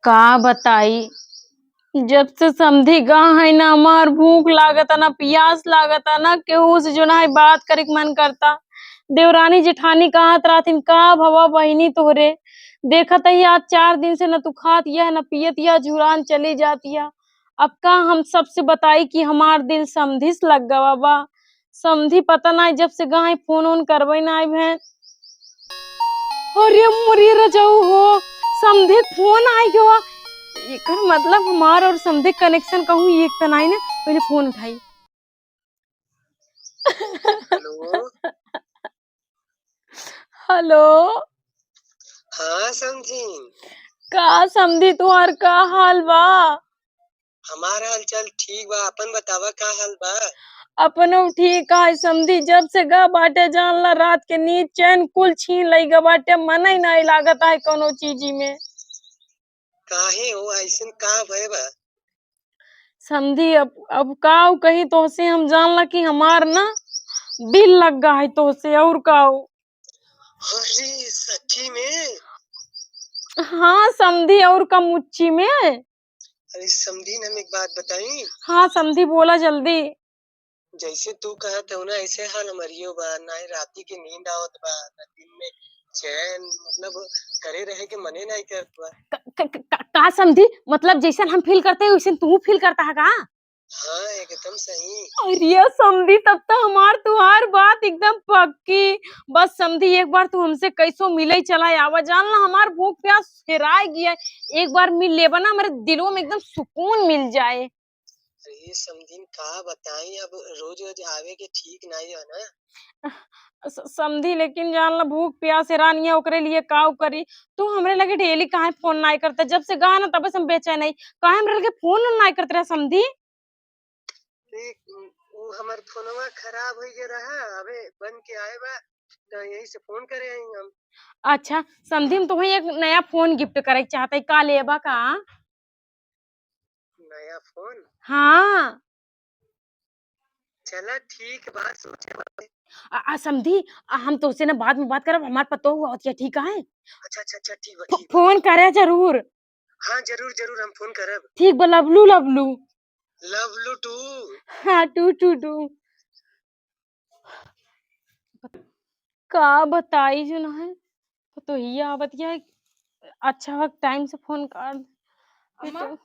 का बताई। जब से समधी गा है ना हमार भूख लागता ना प्यास लागता ना केहू से जो ना है बात करे के मन करता। देवरानी जेठानी कहत रहथिन का भवा बहिनी तोहरे देखत ही आज 4 दिन से न तू खात यह न पियत यह जुरान चली जाती है। अब का हम सबसे बताई कि हमार दिल समधी से लग गवा बा। समधी पता नहीं जब से गा है फोन ओन करवे ना आई भैं। अरे मुरी रजाऊ हो समधी फोन आई गवा। एकर मतलब हमार और समधी कनेक्शन कहूँ एक त नहीं ना। पहले फोन उठाई। हेलो। हेलो। हाँ समझी। का समधी तुहार का हाल बा? हमारा हाल चाल ठीक बा, अपन बतावा का हाल बा। अपनो ठीक है समधी। जब से गा बाटे जानला रात के नींद चैन कुल छीन लई गा बाटे मन ही नहीं लागत है कोनो चीजी में। काहे हो ऐसन का भय बा? समधी अब का कहीं तो से हम जानला कि हमार ना दिल लग गा है तो से और का। अरे सच्ची में? हाँ समधी और का मुच्ची में। अरे समझी हम एक बात बताई। हाँ समधी बोला जल्दी। जैसे तू कहत हो ना ऐसे हाल हमारियो बा, ना ही राती के नींद आवत बा ना दिन में चैन, मतलब करे रहे के मने नहीं करत बा। का समधी मतलब जैसन हम फील करते हैं वैसन तू फील करता है का? हाँ एकदम सही। अरे समधी तब तो हमार तुहार बात एकदम पक्की। बस समधी एक बार तू हमसे कैसो मिले चला आवा जानला हमार भूख प्यास हेराय गया। एक बार मिल लेबा ना हमारे दिलों में एकदम सुकून मिल जाए। अरे समझीन का बताई, अब रोज रोज आवे के ठीक नहीं है ना। समधी लेकिन जानला भूख प्यास हेरानी है ओकरे लिए काव करी। तू हमरे लगे डेली काहे फोन नहीं करता? जब से गा ना तब से हम बेचैन नहीं काहे हमरे लगे फोन नहीं करते रहे समधी। वो हमार फोनवा खराब हो गया रहा, अबे बन के आए बा तो यही से फोन करे आई हम। अच्छा समधी हम तुम्हें एक नया फोन गिफ्ट करे चाहते का लेबा का? नया फोन? हाँ। चला ठीक बात सोचे। समधी हम तो उससे ना बाद में बात करब हमार पतो हुआ होती है ठीक है। अच्छा अच्छा अच्छा ठीक बा ठीक बा। फोन करे जरूर। हाँ जरूर जरूर हम फोन करब। ठीक बा लवलू लवलू। लवलू टू। हाँ टू टू टू। का बताई जो ना है तो ही आवत है। अच्छा वक्त टाइम से फोन कर अम्मा तो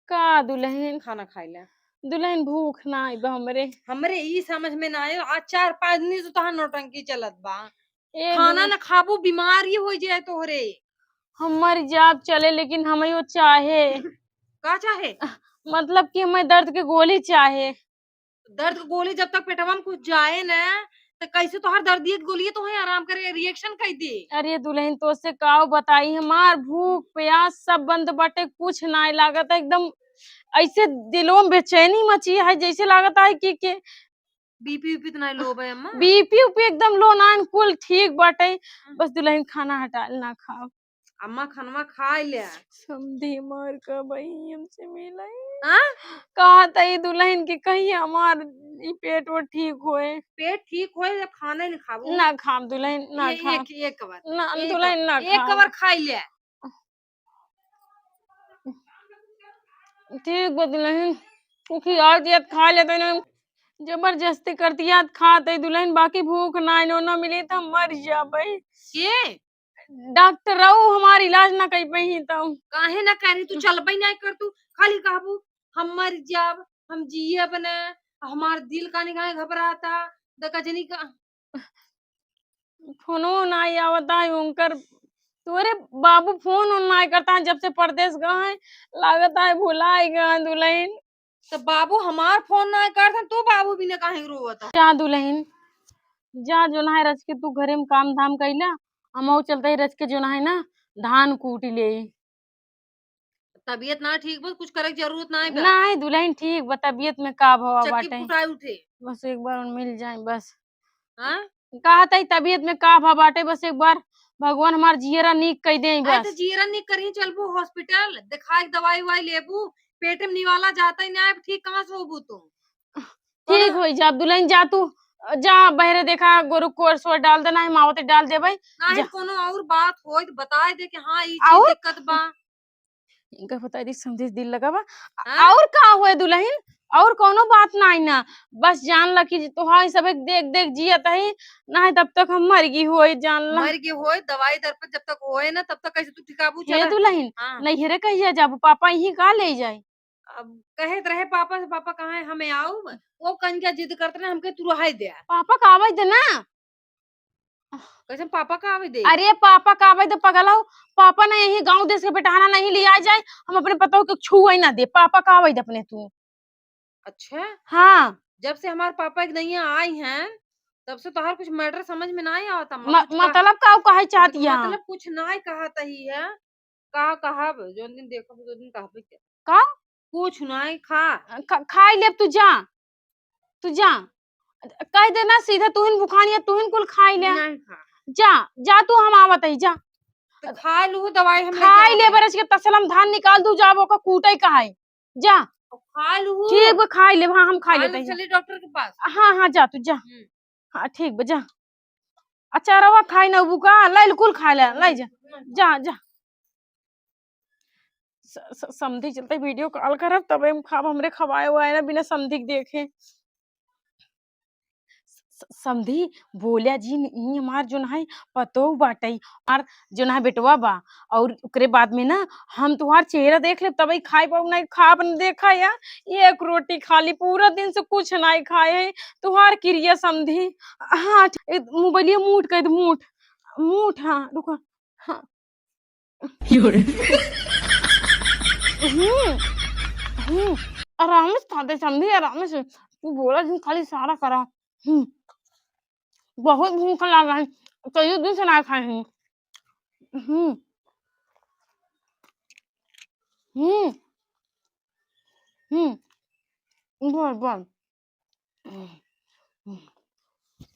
का दुल्हन खाना खाइला। दुल्हन भूख ना आई बा हमरे ई समझ में ना आयो आज 4-5 दिन से तहां नौटंकी चलत बा। ए खाना न खाबो बीमारी हो जाए तोहरे। हमर जाब चले लेकिन हमें वो चाहे का चाहे? मतलब कि हमें दर्द के गोली चाहे। दर्द की गोली जब तक पेटवा में कुछ जाए ना तो कैसे तोहर दर्दिये की गोली तो है आराम करे रिएक्शन कर दे। अरे दुल्हन तो से का बताई हमार भूख प्यास सब बंद बाटे कुछ ना लागत है एकदम ऐसे दिलों में बेचैनी मची है जैसे लागत है कि बीपी उपी तो नहीं लो बे अम्मा? बीपी उपी एकदम लो ना कुल ठीक बाटे। बस दुल्हन खाना हटा ना खाओ। अम्मा खनवा खा ले। समधी मार का बही हमसे मिला हाँ? कहा तई दुल्हन की कहीं हमार ई पेट वो ठीक होए। पेट ठीक होए जब खाना नहीं खाबो। ना खाम दुल्हन ना ये खाम एक कवर ना दुल्हन ना एक खाम। कवर खाई ले। ठीक बा दुल्हन क्योंकि आज याद खा लेते ना जबरदस्ती करती याद खाते दुल्हन बाकी भूख ना ना मिली तो मर जाबे। के डॉक्टर रहू हमार इलाज ना कर पही तो काहे ना करी तू चलबई नहीं कर तू खाली कहबू हम मर जाब हम जिए बने हमार दिल का निगाह घबराता दकजनी का। फोनो ना आवता है उनकर तोरे बाबू फोन उन ना करता है जब से परदेश गए हैं लागता है भुला गए दुल्हन। तो बाबू हमार फोन ना करता तू बाबू भी ने काहे रोवता। क्या दुल्हन जा जो ना है रच के तू घरे में काम धाम कैला हम चलते ही रच के जो ना है ना धान कूट ले। तबीयत ना ठीक बस कुछ करे की जरूरत ना है बा। ना है दुल्हन ठीक बा तबीयत में का भवा चक्की बाटे फुटाए उठे। बस एक बार मिल जाए बस। हाँ कहा था तबीयत में का भा बाटे बस एक बार भगवान हमार जियरा नीक कह दे आए तो बस। जीरा नहीं करी चलबू हॉस्पिटल दिखाई दवाई वाई लेबू पेट में निवाला जाता ही ना ठीक कहाँ से होबू तुम। ठीक हो जा दुल्हन जा तू जा बहरे देखा गोरु को सोर डाल देना है मावते डाल दे भाई ना ही जा। कोनो और बात हो तो बताए दे कि हाँ ये चीज और दिक्कत बा। इनका पता है समझे दिल लगा बा। हाँ? और का हुए दुल्हन, और कोनो बात ना आई ना, बस जान ला कि तोहार सब देख देख जियत है, ना तब तक हम मर गई होई, जान ला। मर के होए दवाई दर पे जब तक होए ना तब तक कैसे तू ठिकाबू हे चला। दुल्हन, हाँ। नैहरे कहिया जाबू, पापा यही का ले जाए। अब कहे रहे पापा से, पापा कहाँ है हमें आओ, वो कन्या जिद करते ना हमके तू रहाई दे। पापा का आवाज दे ना। कैसे पापा का आवे दे। अरे पापा का आवाज दे पगला हो, पापा ना यही गांव देश के बेटाना नहीं लिया जाए, हम अपने पतों के छुआ ही ना दे, पापा का आवाज दे अपने तू। अच्छा, हाँ जब से हमारे पापा एक नैया आई हैं तब से तोहार कुछ मैटर समझ में ना आता। कुछ मतलब का कहे चाहती है। मतलब कुछ ना ही कहत ही है। का कहब जो दिन देखो जो दिन कहबे के। का कुछ ना ही खा। खाई ले, तू जा, तू जा, कह देना सीधा तुहिन बुखानी है, तुहिन कुल खाई ले। नहीं खा जा जा तू, हम आवत है, जा तो खा लू दवाई हम खाई ले, बरस के तसलम धान निकाल दू, जाबो का कूटे का है, जा खा लू। ठीक बा, खाई ले, हाँ हम खाई खा लेते लू, हैं, चली डॉक्टर के पास। हाँ हाँ जा तू जा, हाँ ठीक बा जा। अच्छा रवा खाई ना बुका लाई कुल खा ले, लाई जा जा जा। समधी चलते वीडियो कॉल करब तब हम खाब, हमरे खवाए हुआ है ना बिना समधी के देखे। समधी बोलिया जी ई हमार जो है पतो बाटई और जो है बेटवा बा, और ओकरे बाद में ना हम तुहार चेहरा देख ले तब खाए पाऊ, नहीं खाब न देखा या एक रोटी खा ली, पूरा दिन से कुछ नहीं खाए है तुहार क्रिया समधी। हाँ मोबाइलिया मूठ कर दे, मूठ मूठ, हाँ रुको, हाँ हम्म आराम से खाते समझी, आराम से, तू बोला जिन खाली सारा करा। बहुत भूख लगा है, कई दिन से ना खाए हैं। हम्म हम्म बस बस।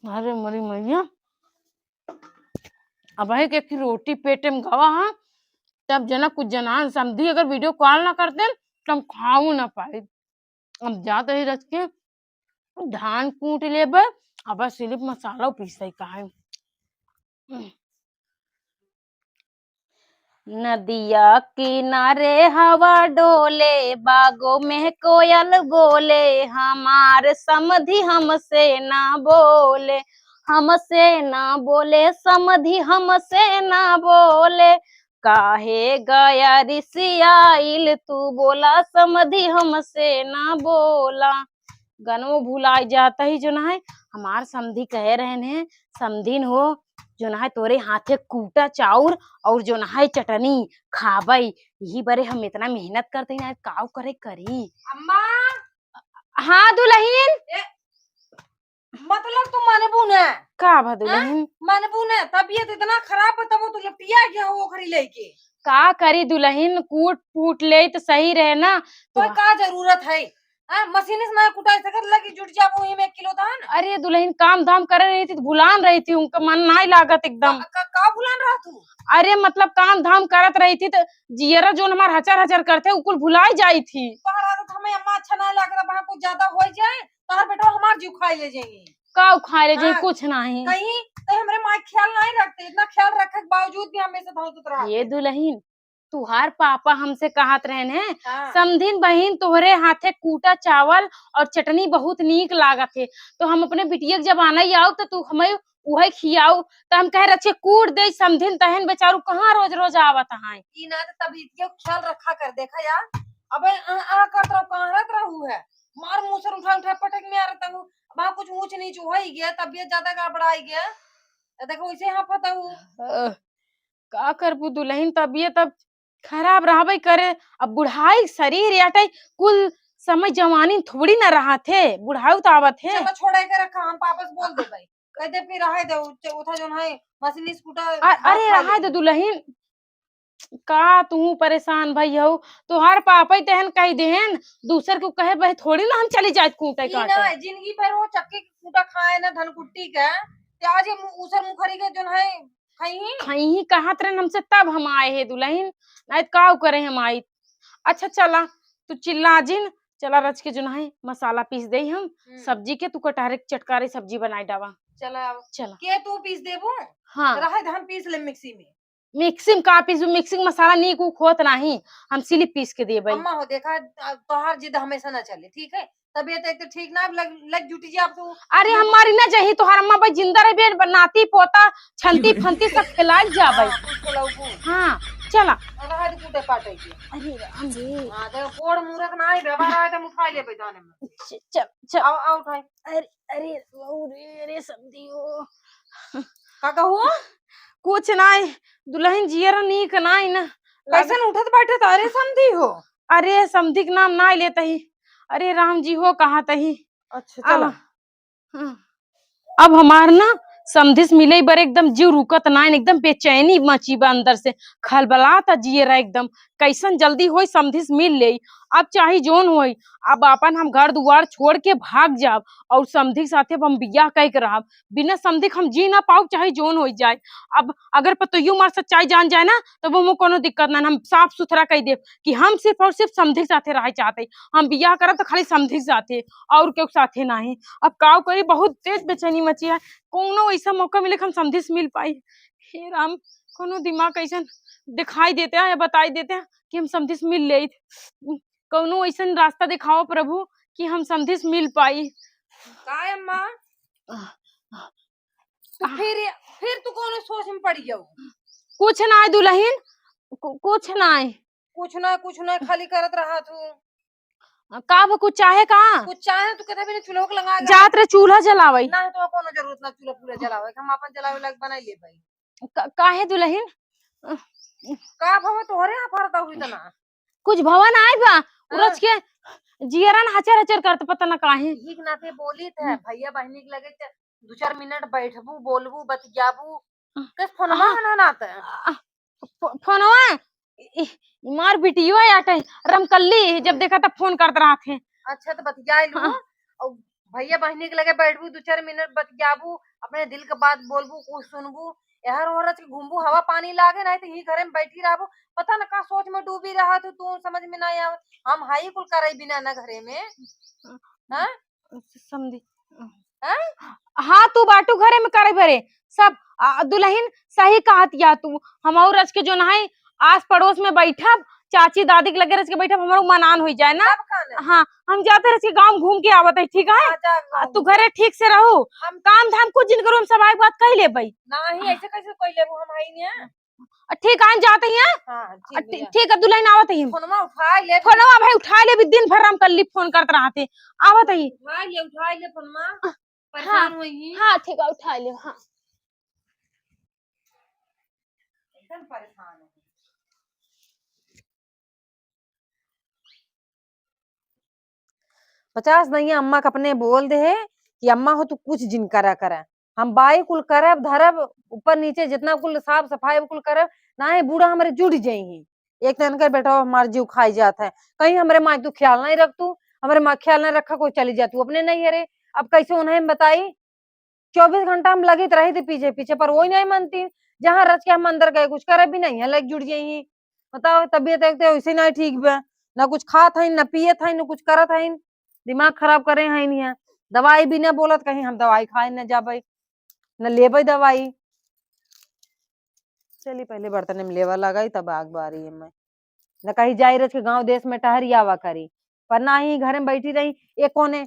अरे मरी मैया, अब है कि रोटी पेटे में गवा, हाँ तब जना कुछ जना समझी अगर वीडियो कॉल ना करते तो हम खाऊ ना पाए। अब जाते ही रख के धान कूट ले, अब सिर्फ मसाला पीसा का है। नदिया किनारे हवा डोले, बागों में कोयल बोले, हमार समधी हमसे ना बोले, हमसे ना बोले समधी हमसे ना बोले, काहे गया ऋषियाइल तू बोला समधी हमसे ना बोला। गनो भुलाई जाता ही जो ना है, हमार समधी कह रहे हैं समधीन हो जो ना है तोरे हाथे कूटा चाउर और जो ना है चटनी खाबई, यही बरे हम इतना मेहनत करते हैं काव करे करी। अम्मा हाँ दुल्हन, मतलब तुम माने बुने का बा दुल्हन, माने बुने तबीयत इतना खराब है तब तू लपटिया गया हो ओखरी लेके। का करी दुल्हन, कूट फूट ले तो सही रहे ना। तो का जरूरत है मशीन से ना कुटाई सकत लगी जुट जाबो वही में 1 किलो धान। अरे दुल्हन काम धाम कर रही थी तो भुलान रही थी, उनका मन नहीं लागत एकदम। का भुलान रहा तू। अरे मतलब काम धाम करत रही थी तो जियरा जो हमार हचर हचर करते उकुल भुलाई जाई थी। तो हमें अम्मा अच्छा नहीं लग रहा, कुछ ज्यादा हो जाए तो हर बेटा हमार जीव खाई ले जाएंगे। का खा ले जाए हाँ, कुछ नहीं। कहीं तो हमारे माँ ख्याल नहीं रखते, इतना ख्याल रखने के बावजूद भी हमेशा धौत रहा। ये दुल्हन तुहार पापा हमसे कहत रहन है हाँ। समधिन बहन तोहरे हाथे कूटा चावल और चटनी बहुत नीक लागत है, तो हम अपने बिटिया के जब आना ही आओ तो तू हमें वही खियाओ, तो हम कह रहे कूट दे समधिन तहन बेचारू कहाँ रोज रोज आवत है। ई ना तो तभी के ख्याल रखा कर देखा यार, अबे आ कर तरफ कहां रख रहू है, मार मुंह से उठा उठा पटक में आ रहा हूं, वहां कुछ ऊंच नीच हो ही गया, तबीयत ज्यादा गड़बड़ाई गया, देखो वैसे यहाँ पता हूं का करबू दुल्हन, तबीयत अब खराब रहबे करे, अब बुढ़ाई शरीर याटे कुल समय जवानी थोड़ी ना रहा थे, बुढ़ाई तो आवत है। चलो छोड़े के रखा, हम वापस बोल दे भाई कह दे फिर रहे दे उठा जो है मशीन स्कूटर। अरे रहा दे दुल्हन, का तू परेशान भई हो, तोहार पापा तहन कह देहन दूसर को कहे भाई थोड़ी ना हम चली जाए कूटे काटे। जिंदगी भर वो चक्की कूटा खाए ना धनकुट्टी के, आज ये उसर मुखरी के जो है खई कहत रहे हमसे तब हम आए है दुल्हन, नहीं का करे हम आई। अच्छा चला तू चिल्ला जिन, चला रच के जो है मसाला पीस दे हम सब्जी के, तू कटारे चटकारे सब्जी बनाई डावा। चला चला के तू पीस देबो। हाँ रहे धान पीस ले मिक्सी में। मिक्सिंग का पीस मिक्सिंग मसाला नहीं को खोत नहीं हम सिली पीस के देबई। अम्मा हो देखा तोहार जिद हमेशा ना चले, ठीक है? तबीयत एक तो ठीक ना लग जुटी जी आप तो अरे हमारी ना जही तोहार अम्मा भाई जिंदा रहे बनाती पोता छंती फंती सब खिलाई जाबई। हाँ, कुछ खिलाऊ कुछ हाँ चला। रहा है कूटे काटे के। अरे राम रे। हाँ देखो कोड़ मूरत ना ही व्यवहार आए तो उठा ले जाने में। चल चल। आओ उठाए। अरे अरे अरे समझी हो का कहू कुछ नहीं दुल्हन जियर नीक नहीं ना कैसे उठत बैठे अरे समझी हो। अरे समधी के नाम ना लेते ही। अरे राम जी हो कहा तही। अच्छा चलो हाँ। अब हमार ना समधिस मिले बर एकदम जीव रुकत ना एकदम बेचैनी मची बा अंदर से खलबलाता जिए रहा एकदम कैसन जल्दी होई समधिस मिल ले। अब चाहे जोन होई अब अपन हम घर दुआर छोड़ के भाग जाब और समधी साथे हम बियाह कह के रहब बिना समधी हम जी ना पाऊ चाहे जोन हो जाए। अब अगर पतोयू मार सच्चाई जान जाए ना तो वो मुझे कोनो दिक्कत ना हम साफ सुथरा कह दे कि हम सिर्फ और सिर्फ समधी साथे रह चाहते हम बियाह करब तो खाली समधी साथे और केहू साथे नहीं। अब काव करी बहुत तेज बेचैनी मची है कोनो ऐसा मौका मिले कि हम समझी से मिल पाई। हे राम कोनो दिमाग ऐसा दिखाई देते हैं या बताई देते हैं कि हम समझी से मिल ले कोनो ऐसा रास्ता दिखाओ प्रभु कि हम समझी से मिल पाई। काय अम्मा तो फिर तू कौन सोच में पड़ी जाऊ। कुछ ना है दुल्हन कुछ ना है कुछ ना खाली करत रहा तू का कुछ चाहे का कुछ चाहे तो कहते भी चूल्हा को लगा जात रे चूल्हा जलावई ना तो कोनो जरूरत ना चूल्हा पूरा जलावे हम अपन जलावे लग बनाई ले भाई काहे दुल्हन का भव तोहरे यहाँ फरता हुई तना कुछ भवन आए बा उरज के जियरन हचर हचर करते पता ना काहे ठीक ना थे बोली थे भैया बहनी के लगे 2-4 मिनट बैठबू बोलबू बतियाबू किस फोनमा ना नाते फोनवा मार बिटियो आटे रमकल्ली जब देखा तब फोन करते रहा थे। अच्छा तो बतिया लू और भैया बहनी के लगे बैठबू 2-4 मिनट बतियाबू अपने दिल के बात बोलबू कुछ सुनबू यार औरत के घूमबू हवा पानी लागे नहीं तो ही घरे में बैठी रहबू पता ना का सोच में डूबी रहा तू समझ में नहीं आवे हम हाई कुल करे बिना ना घरे में हां समझी हाँ तू बाटू घरे में करे भरे सब दुल्हन सही कहतिया तू हम और रच के जो नहाई आस पड़ोस में बैठा चाची दादी के लगे रच के बैठा हमारो मनान हो जाए ना। हाँ हम जाते रच के गांव घूम के आवत है ठीक है तू घरे ठीक से रहो हम काम धाम कुछ दिन करो हम सब एक बात कह ले भाई नहीं ऐसे कैसे कोई लेबू हम हाई नहीं ठीक है जाते हैं हां ठीक है दुल्हन आवत है फोनमा उठा ले फोनवा भाई उठा ले भी दिन भर हम कल फोन करते रहते आवत है उठा ले फोनमा परेशान होई हाँ ठीक है उठा ले हाँ एकदम परेशान है 50 नहीं अम्मा के अपने बोल दे है कि अम्मा हो तू कुछ जिन करा करे हम बाई कुल करब धरब ऊपर नीचे जितना कुल साफ सफाई कुल करब ना है बूढ़ा हमारे जुड़ जाई एक दिन कर बेटा हमार जीव खाई जाता है कहीं हमारे माँ तू ख्याल नहीं रख तू हमारे माँ ख्याल नहीं रखा कोई चली जा तू अपने नहीं हरे अब कैसे उन्हें बताई 24 घंटा हम लगे रहे थे पीछे पीछे पर वही नहीं मानती जहाँ रच के हम अंदर गए कुछ करे भी नहीं है लग जुड़ जाई बताओ तबीयत एक तो वैसे नहीं ठीक बा ना कुछ खात है ना पियत है ना कुछ करत है दिमाग खराब करे है नहीं दवाई भी ना बोलत कहीं हम दवाई खाए न जाबे न लेबे दवाई चली पहले बर्तन में लेवा लगाई तब आग बारी है मैं न कहीं जाई रच के गांव देश में टहरी आवा करी पर ना ही घर में बैठी रही एक कोने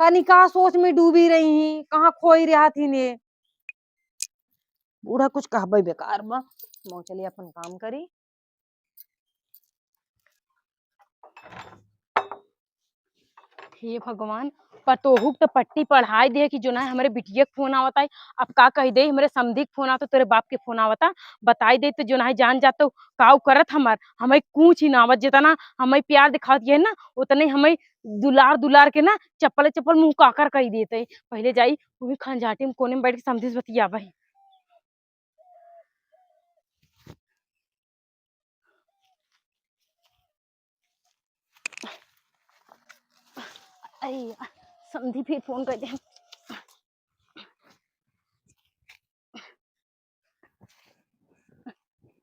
कनी का सोच में डूबी रही कहाँ खोई रहा थी ने बूढ़ा कुछ कहबे बेकार बा मो चली अपन काम करी हे भगवान पतोहू तो पट्टी पढ़ाई दे कि जो ना हमारे बिटिया के फोन आवता है अब का कह दे हमारे समधी के फोन आता तेरे बाप के फोन आवता बताई दे तो जो ना जान जाता काव करत हमें कुछ ही ना आवत जेता ना हमें प्यार दिखा दिए ना उतने हमें दुलार दुलार के ना चप्पल चप्पल मुंह काकर कह देते पहले जाई वही खंजाटी में कोने में बैठ के समधी से बतिया भाई। अरे समधी फिर फोन कर दे।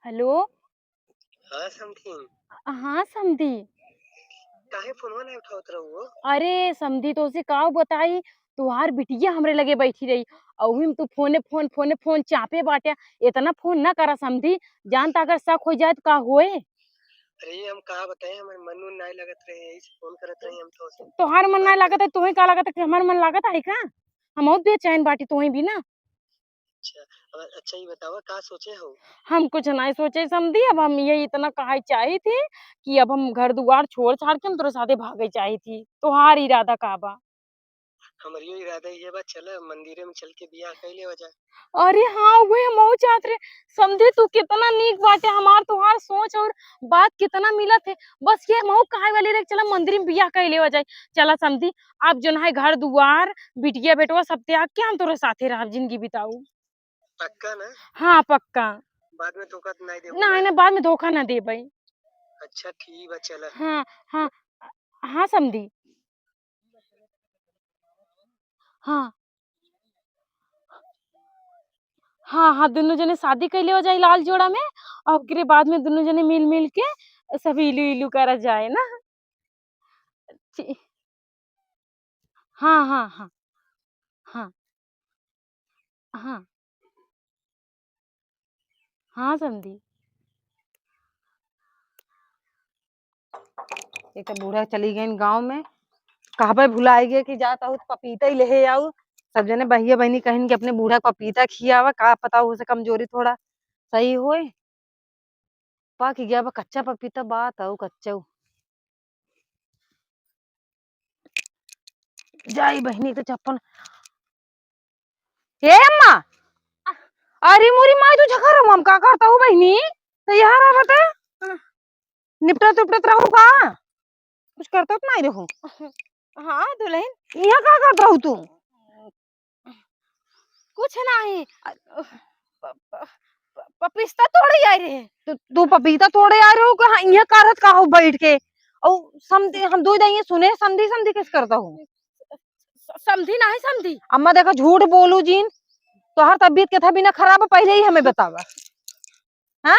हेलो हाँ समधी हाँ समधी काहे फोनवा नहीं उठावत रहू अरे समधी तो से का बताई तुहार बिटिया हमरे लगे बैठी रही और वही में तू फोने फोन चापे बाटे। इतना फोन ना करा समधी, जानता अगर शक हो जाए तो का होए। अरे हम कहा बताए, हमारे मन उन नहीं लगत रहे, यही से फोन करत रही हम तो से तोहार मन ना बात करे। लागत है, तुम्हें का लागत है कि हमार मन लागत है का? हम बहुत बेचैन बाटी तुम्हें भी ना। अच्छा, अब अच्छा ये बतावा का सोचे हो? हम कुछ नहीं सोचे समधी, अब हम ये इतना कहा चाही थी कि अब हम घर दुआर छोड़ छाड़ के हम तोरे साथे भागे चाही थी। तोहार इरादा का बा? हमारियो इरादा ये बा, चल मंदिरे में चल के बियाह कैले हो जाए। अरे हाँ वही हम चाहत रहे। समझे तू कितना नीक बाटे, हमार तुहार सोच और बात कितना मिलत है। बस ये मऊ कहे वाली रे, चला मंदिर में बियाह कैले हो जाए। चला समझी, अब जो है घर दुआर बिटिया बेटवा सब त्याग के हम तोरे साथे रह जिंदगी बिताऊ। पक्का ना? हाँ पक्का। बाद में धोखा तो नहीं देबो ना ना? ना बाद में धोखा ना दे भाई। अच्छा ठीक बा, चल। हाँ हाँ। हाँ समझी। हाँ हाँ हाँ, दोनों जने शादी कैले हो जाए लाल जोड़ा में। और ओकरे बाद में दोनों जने मिल मिल के सब इलू इलू करा जाए ना। ठी- हाँ हाँ हाँ हाँ हाँ हाँ समझी। एक तो बूढ़ा चली गई गांव में, कहबे भुलाई गए कि जाता हूँ तो पपीता ही ले आऊ। सब जने भैया बहनी कहिन कि अपने बूढ़ा को पपीता खियावा, का पता उसे कमजोरी थोड़ा सही होए। पक गया बा कच्चा पपीता, बात आऊ कच्चा जाई बहनी तो चप्पल। हे अम्मा, अरे मोरी माई तू झखा रहा हम का करता हूँ बहनी। तो यार बता, निपटत उपटत रहू का? कुछ करता तो नहीं रहू। हाँ दुल्हन। यहाँ का करता रहू तू? कुछ नहीं। पपिस्ता तोड़े आई रहे। तो तू पपीता तोड़े आ रहे हो कहा? यहाँ कारत का हो बैठ के? और समझे हम दो जाइए सुने, समझी समझी किस करता हूँ। समझी नहीं समझी। अम्मा देखा झूठ बोलू जीन, तो हर तबीयत के था बिना खराब है, पहले ही हमें बतावा। हाँ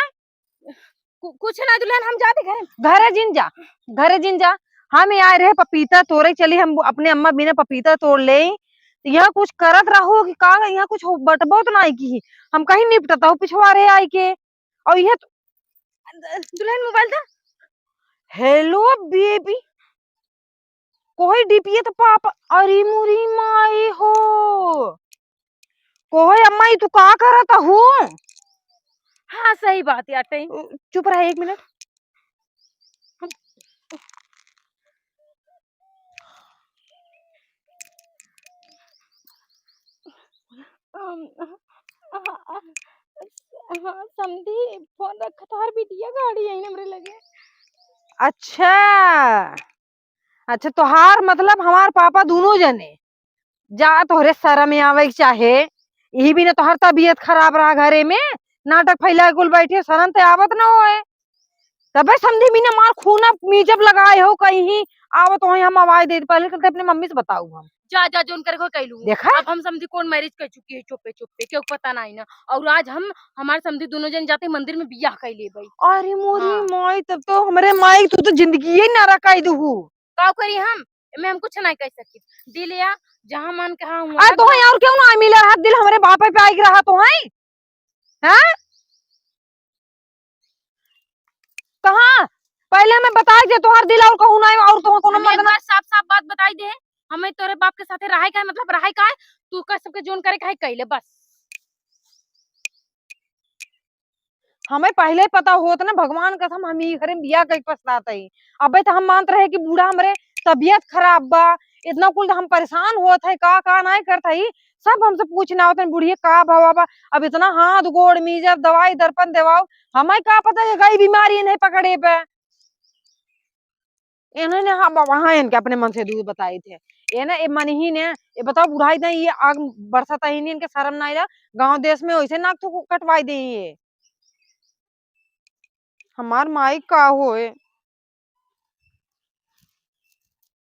कुछ नहीं दुल्हन, हम जाते घर। घरे जिन जा, घरे जिन जा। हम ही आए रहे पपीता तोड़े, चली हम अपने अम्मा बिना पपीता तोड़ ले। यहाँ कुछ करत रहो कि का, यहाँ कुछ बटबो तो नहीं की हम कहीं निपटता हूँ पिछवाड़े आई के। और यह दुल्हन मोबाइल था। हेलो बेबी, कोई डीपीए तो पापा, अरे मुरी माई हो, कोई अम्मा ये तू का करता हूँ? हाँ सही बात है अटे। चुप रहा 1 मिनट। हाँ समझी, फोन रखा था, हर बिटिया गाड़ी आई हमरे लगे। अच्छा अच्छा, तोहार मतलब हमार पापा दोनों जने जा, तोहरे शर्म में आवे के चाहे। यही भी ना तोहर तबीयत खराब रहा घरे में, नाटक फैला कुल बैठे, शर्म तो आवत ना होए। तबे समझी भी ना मार खूना मीजब लगाए हो कहीं आवत हो, हम आवाज दे पहले करते अपने मम्मी से बताऊ हम। जा जा जोन करे को कैलू। देखा अब हम समझी कौन मैरिज कर चुकी है, चुपे चुपे क्यों पता नहीं ना। और आज हम हमारे समझी दोनों जन जाते मंदिर में बियाह कर ले भाई। अरे मोरी हाँ माई, तब तो हमरे माई तू तो जिंदगी ही ना रखाई दू। का करी हम कुछ नहीं कह सकी। दिल या जहाँ मन कहा आ वहाँ तो है और क्यों ना मिला हाथ दिल हमारे बापे पे आई रहा तो है। हैं कहाँ पहले मैं बता दे तोहार दिल और कहूँ ना और तो कोनो हमें एक मर्द ना। बार साफ साफ बात बताई दे। हमें तोरे बाप के साथे रहाई का है, मतलब रहाई का है। तू का सबके जोन करे का है कैले बस। हमें पहले ही पता होत ना, भगवान कसम हम ही घरे बिया कई पछताते ही। अबे तो हम मानत रहे कि बूढ़ा हमरे तबीयत खराब बा, इतना कुल तो हम परेशान होत है, का नहीं करता ही। सब हमसे पूछना होता है बुढ़िया का भवा बा। अब इतना हाथ गोड़ मीजब दवाई दर्पण देवाओ, हमें का पता कि कई बीमारी नहीं पकड़े पे। इन्होंने हाँ वहां इनके अपने मन से दूध बताए थे। ये ना ये मन ही ने ये बताओ बुढ़ाई नहीं, ये आग बरसाता ही नहीं, इनके शर्म नहीं रहा। गांव देश में वैसे नाक तो कटवाई दी ये हमार माई का होए।